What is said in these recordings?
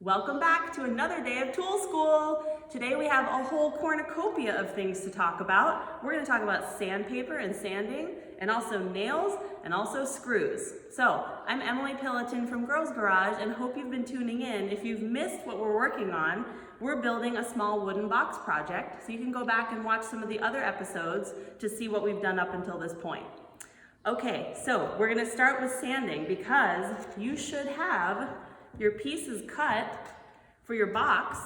Welcome back to another day of Tool School. Today we have a whole cornucopia of things to talk about. We're going to talk about sandpaper and sanding, and also nails, and also screws. So, I'm Emily Pillaton from Girls Garage, and hope you've been tuning in. If you've missed what we're working on, we're building a small wooden box project, so you can go back and watch some of the other episodes to see what we've done up until this point. Okay, so we're going to start with sanding because you should have your pieces cut for your box,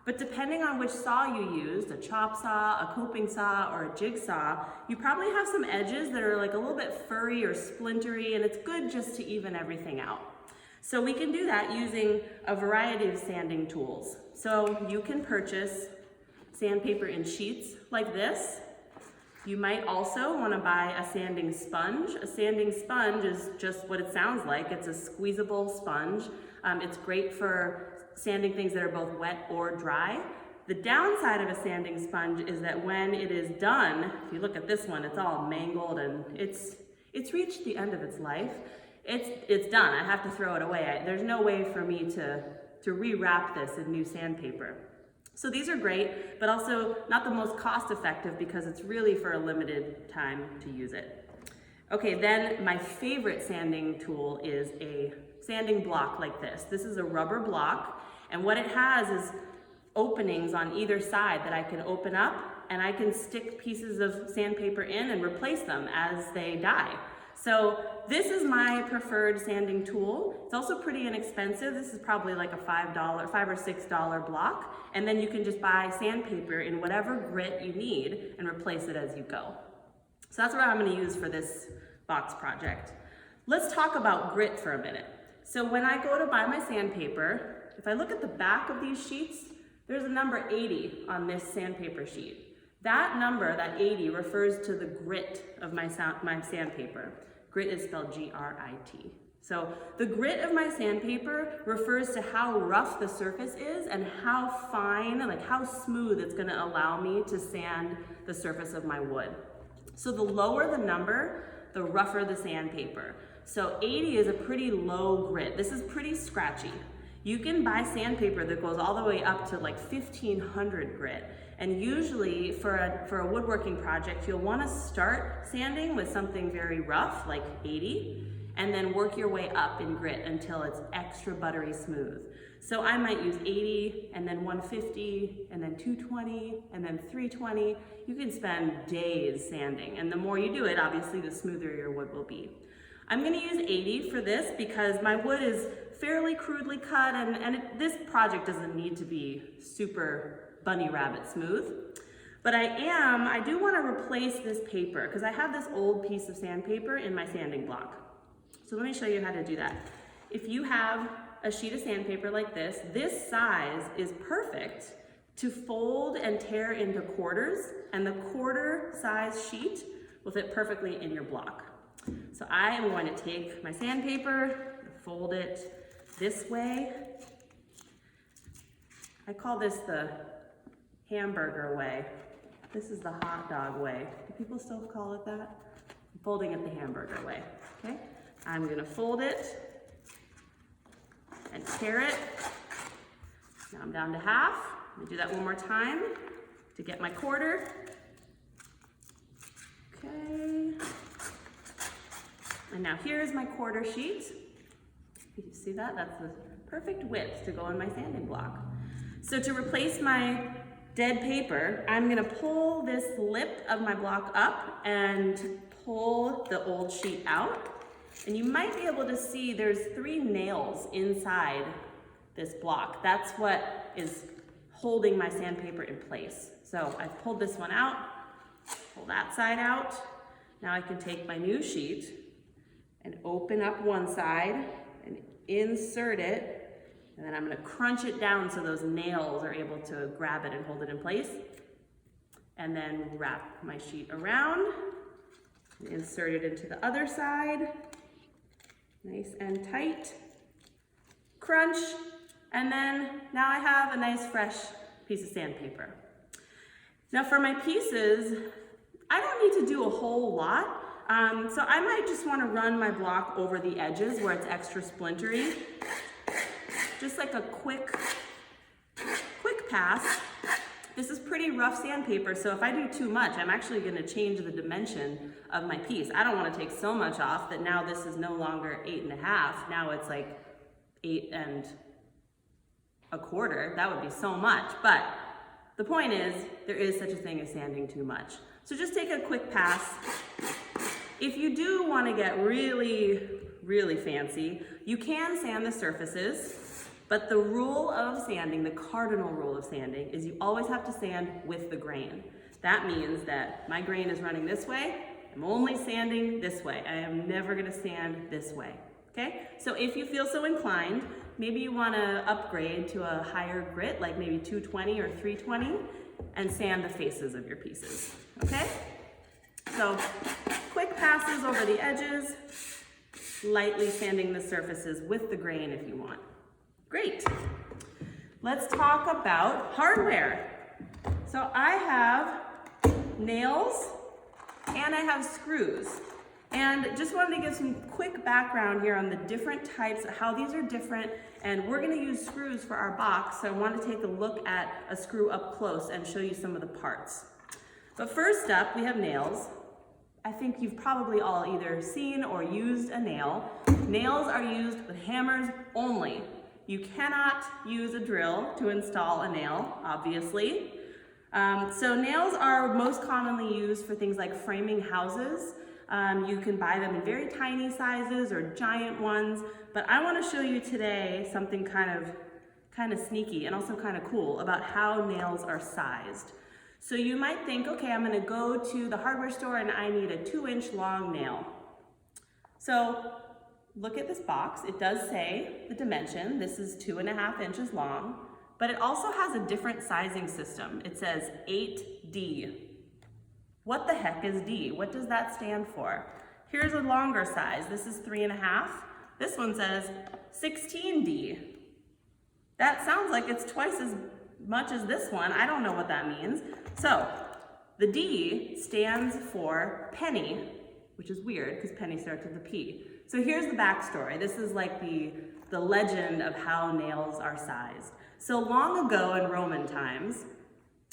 but depending on which saw you used, a chop saw, a coping saw, or a jigsaw, you probably have some edges that are like a little bit furry or splintery, and it's good just to even everything out. So we can do that using a variety of sanding tools. So you can purchase sandpaper in sheets like this. You might also want to buy a sanding sponge. A sanding sponge is just what it sounds like. It's a squeezable sponge. It's great for sanding things that are both wet or dry. The downside of a sanding sponge is that when it is done, if you look at this one, it's all mangled and it's reached the end of its life. It's done. I have to throw it away. There's no way for me to rewrap this in new sandpaper. So these are great, but also not the most cost effective because it's really for a limited time to use it. Okay, then my favorite sanding tool is a sanding block like this. This is a rubber block, and what it has is openings on either side that I can open up, and I can stick pieces of sandpaper in and replace them as they die. So this is my preferred sanding tool. It's also pretty inexpensive. This is probably like a $5 or $6 block. And then you can just buy sandpaper in whatever grit you need and replace it as you go. So that's what I'm gonna use for this box project. Let's talk about grit for a minute. So when I go to buy my sandpaper, if I look at the back of these sheets, there's a number 80 on this sandpaper sheet. That number, that 80, refers to the grit of my sandpaper. Grit is spelled G-R-I-T. So the grit of my sandpaper refers to how rough the surface is and how fine, like how smooth it's gonna allow me to sand the surface of my wood. So the lower the number, the rougher the sandpaper. So 80 is a pretty low grit. This is pretty scratchy. You can buy sandpaper that goes all the way up to like 1500 grit. And usually for a woodworking project, you'll want to start sanding with something very rough, like 80, and then work your way up in grit until it's extra buttery smooth. So I might use 80, and then 150, and then 220, and then 320. You can spend days sanding, and the more you do it, obviously, the smoother your wood will be. I'm going to use 80 for this because my wood is fairly crudely cut, and this project doesn't need to be super bunny rabbit smooth. But I do want to replace this paper because I have this old piece of sandpaper in my sanding block. So let me show you how to do that. If you have a sheet of sandpaper like this size is perfect to fold and tear into quarters, and the quarter size sheet will fit perfectly in your block. So I am going to take my sandpaper, fold it this way. I call this the hamburger way. This is the hot dog way. Do people still call it that? I'm folding it the hamburger way, okay? I'm gonna fold it and tear it. Now I'm down to half. Let me do that one more time to get my quarter. Okay. And now here's my quarter sheet. You see that? That's the perfect width to go in my sanding block. So to replace my dead paper, I'm gonna pull this lip of my block up and pull the old sheet out. And you might be able to see there's 3 nails inside this block. That's what is holding my sandpaper in place. So I've pulled this one out, pull that side out. Now I can take my new sheet and open up one side and insert it. And then I'm gonna crunch it down so those nails are able to grab it and hold it in place. And then wrap my sheet around and insert it into the other side. Nice and tight. Crunch. And then now I have a nice fresh piece of sandpaper. Now for my pieces, I don't need to do a whole lot. So I might just wanna run my block over the edges where it's extra splintery. just like a quick pass. This is pretty rough sandpaper, so if I do too much, I'm actually gonna change the dimension of my piece. I don't wanna take so much off that now this is no longer 8.5, now it's like 8 1/4. That would be so much, but the point is, there is such a thing as sanding too much. So just take a quick pass. If you do wanna get really, really fancy, you can sand the surfaces. But the rule of sanding, the cardinal rule of sanding, is you always have to sand with the grain. That means that my grain is running this way, I'm only sanding this way. I am never gonna sand this way, okay? So if you feel so inclined, maybe you wanna upgrade to a higher grit, like maybe 220 or 320, and sand the faces of your pieces, okay? So quick passes over the edges, lightly sanding the surfaces with the grain if you want. Great. Let's talk about hardware. So I have nails and I have screws. And just wanted to give some quick background here on the different types, how these are different, and we're gonna use screws for our box, so I want to take a look at a screw up close and show you some of the parts. But first up, we have nails. I think you've probably all either seen or used a nail. Nails are used with hammers only. You cannot use a drill to install a nail, obviously. So nails are most commonly used for things like framing houses. You can buy them in very tiny sizes or giant ones, but I want to show you today something kind of sneaky and also kind of cool about how nails are sized. So you might think, okay, I'm going to go to the hardware store and I need a 2-inch long nail. So look at this box. It does say the dimension. This is 2.5 inches long, but it also has a different sizing system. It says 8D. What the heck is D? What does that stand for? Here's a longer size. This is 3.5. This one says 16D. That sounds like it's twice as much as this one. I don't know what that means. So the D stands for penny, which is weird because penny starts with a P. So here's the backstory. This is like the legend of how nails are sized. So long ago in Roman times,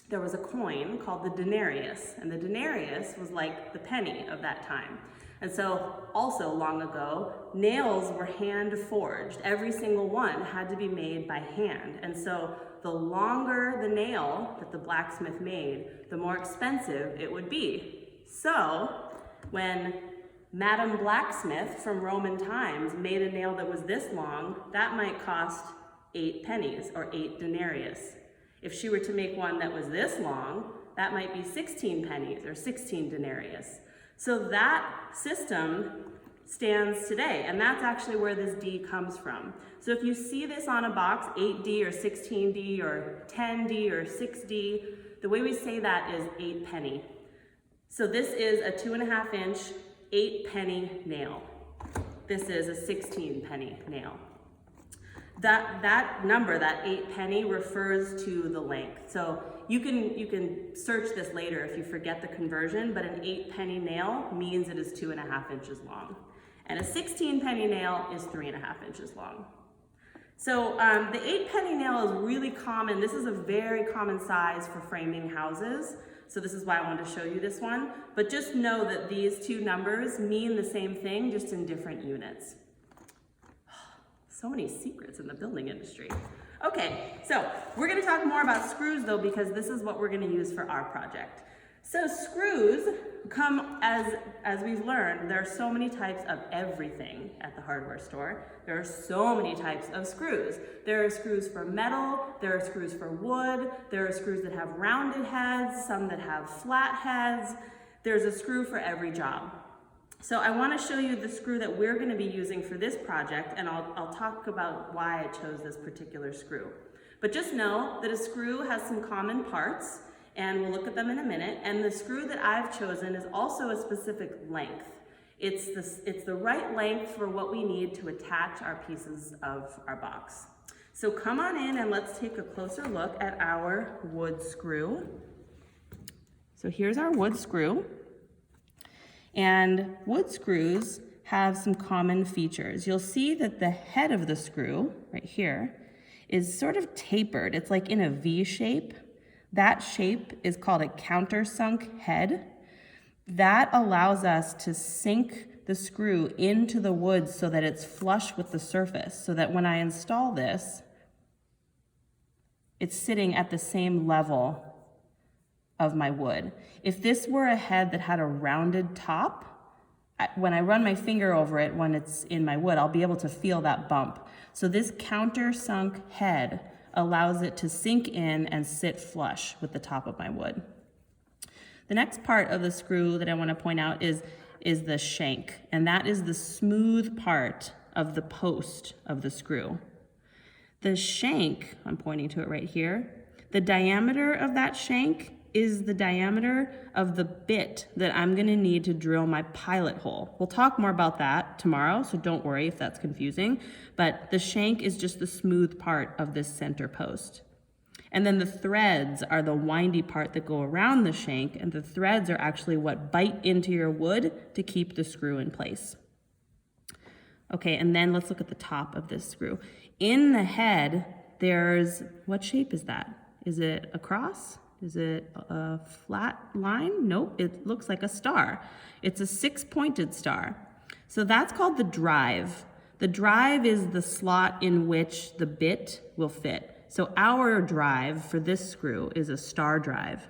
there was a coin called the denarius, and the denarius was like the penny of that time. And so also long ago, nails were hand forged. Every single one had to be made by hand. And so the longer the nail that the blacksmith made, the more expensive it would be. So when Madam Blacksmith from Roman times made a nail that was this long, that might cost 8 pennies or 8 denarius. If she were to make one that was this long, that might be 16 pennies or 16 denarius. So that system stands today, and that's actually where this D comes from. So if you see this on a box, 8D or 16D or 10D or 6D, the way we say that is 8 penny. So this is a 2.5 inch 8 penny nail. This is a 16 penny nail. That number, that 8 penny, refers to the length. So you can search this later if you forget the conversion, but an 8 penny nail means it is 2.5 inches long. And a 16 penny nail is 3.5 inches long. So the 8 penny nail is really common. This is a very common size for framing houses. So this is why I wanted to show you this one. But just know that these two numbers mean the same thing, just in different units. So many secrets in the building industry. Okay, so we're gonna talk more about screws though, because this is what we're gonna use for our project. So screws come, as we've learned, there are so many types of everything at the hardware store. There are so many types of screws. There are screws for metal, there are screws for wood, there are screws that have rounded heads, some that have flat heads. There's a screw for every job. So I want to show you the screw that we're going to be using for this project, and I'll talk about why I chose this particular screw. But just know that a screw has some common parts, and we'll look at them in a minute, and the screw that I've chosen is also a specific length. It's the right length for what we need to attach our pieces of our box. So come on in and let's take a closer look at our wood screw. So here's our wood screw. And wood screws have some common features. You'll see that the head of the screw, right here, is sort of tapered. It's like in a V shape. That shape is called a countersunk head. That allows us to sink the screw into the wood so that it's flush with the surface, so that when I install this, it's sitting at the same level of my wood. If this were a head that had a rounded top, when I run my finger over it when it's in my wood, I'll be able to feel that bump. So this countersunk head allows it to sink in and sit flush with the top of my wood. The next part of the screw that I want to point out is the shank, and that is the smooth part of the post of the screw. The shank, I'm pointing to it right here, the diameter of that shank is the diameter of the bit that I'm gonna need to drill my pilot hole. We'll talk more about that tomorrow, so don't worry if that's confusing, but the shank is just the smooth part of this center post. And then the threads are the windy part that go around the shank, and the threads are actually what bite into your wood to keep the screw in place. Okay, and then let's look at the top of this screw. In the head, there's, what shape is that? Is it a cross? Is it a flat line? Nope, it looks like a star. It's a 6-pointed star. So that's called the drive. The drive is the slot in which the bit will fit. So our drive for this screw is a star drive.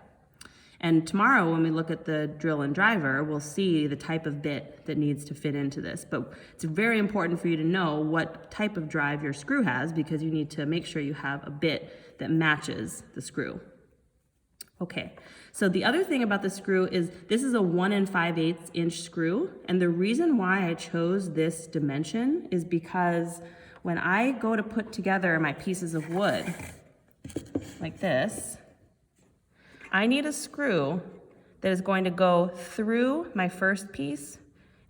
And tomorrow when we look at the drill and driver, we'll see the type of bit that needs to fit into this. But it's very important for you to know what type of drive your screw has, because you need to make sure you have a bit that matches the screw. Okay, so the other thing about the screw is this is a 1 5/8 inch screw, and the reason why I chose this dimension is because when I go to put together my pieces of wood like this, I need a screw that is going to go through my first piece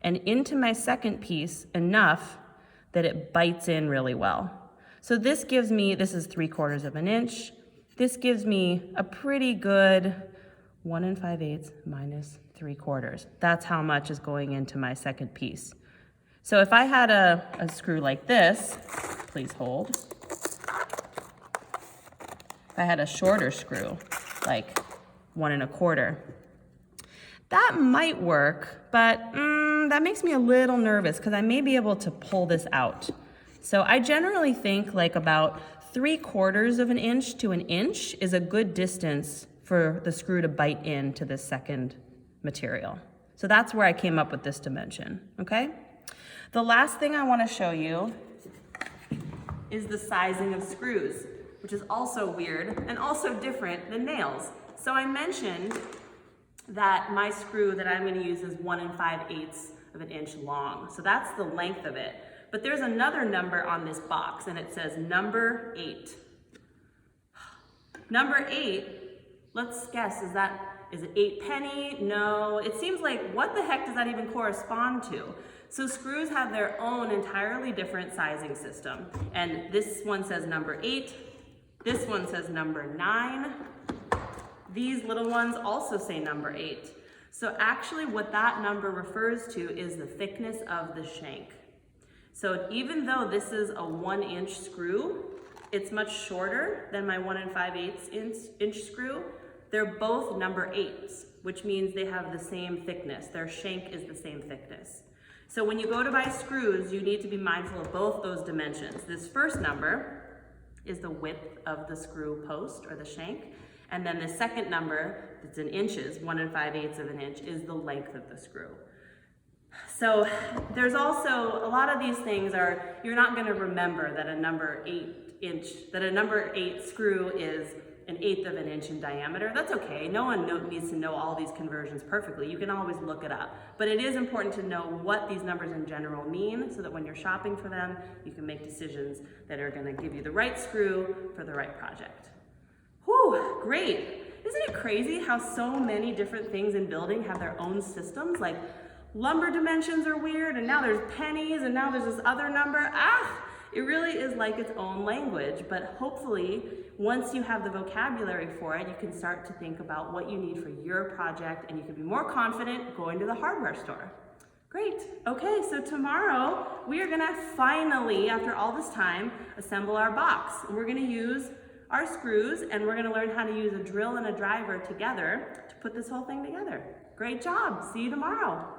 and into my second piece enough that it bites in really well. So this gives me, this is 3/4 of an inch. This gives me a pretty good 1 5/8 minus 3/4. That's how much is going into my second piece. So if I had a screw like this, please hold. If I had a shorter screw, like 1 1/4, that might work, but that makes me a little nervous because I may be able to pull this out. So I generally think like about 3/4 of an inch to an inch is a good distance for the screw to bite into this second material. So that's where I came up with this dimension, okay? The last thing I want to show you is the sizing of screws, which is also weird and also different than nails. So I mentioned that my screw that I'm going to use is 1 5/8 of an inch long. So that's the length of it. But there's another number on this box, and it says number 8. Number 8, let's guess, is it 8 penny? No, it seems like, what the heck does that even correspond to? So screws have their own entirely different sizing system. And this one says number 8, this one says number 9. These little ones also say number 8. So actually what that number refers to is the thickness of the shank. So even though this is a 1 inch screw, it's much shorter than my 1 5/8 inch screw. They're both number 8s, which means they have the same thickness. Their shank is the same thickness. So when you go to buy screws, you need to be mindful of both those dimensions. This first number is the width of the screw post or the shank. And then the second number, that's in inches, 1 5/8 of an inch, is the length of the screw. So there's also, a lot of these things are, you're not gonna remember that a number 8 screw is 1/8 of an inch in diameter. That's okay, no one needs to know all these conversions perfectly. You can always look it up. But it is important to know what these numbers in general mean so that when you're shopping for them, you can make decisions that are gonna give you the right screw for the right project. Whew, great. Isn't it crazy how so many different things in building have their own systems? Like lumber dimensions are weird, and now there's pennies, and now there's this other number. It really is like its own language, but hopefully once you have the vocabulary for it, you can start to think about what you need for your project, and you can be more confident going to the hardware store. Great. Okay, so tomorrow we are gonna finally, after all this time, assemble our box. And we're gonna use our screws and we're gonna learn how to use a drill and a driver together to put this whole thing together. Great job. See you tomorrow.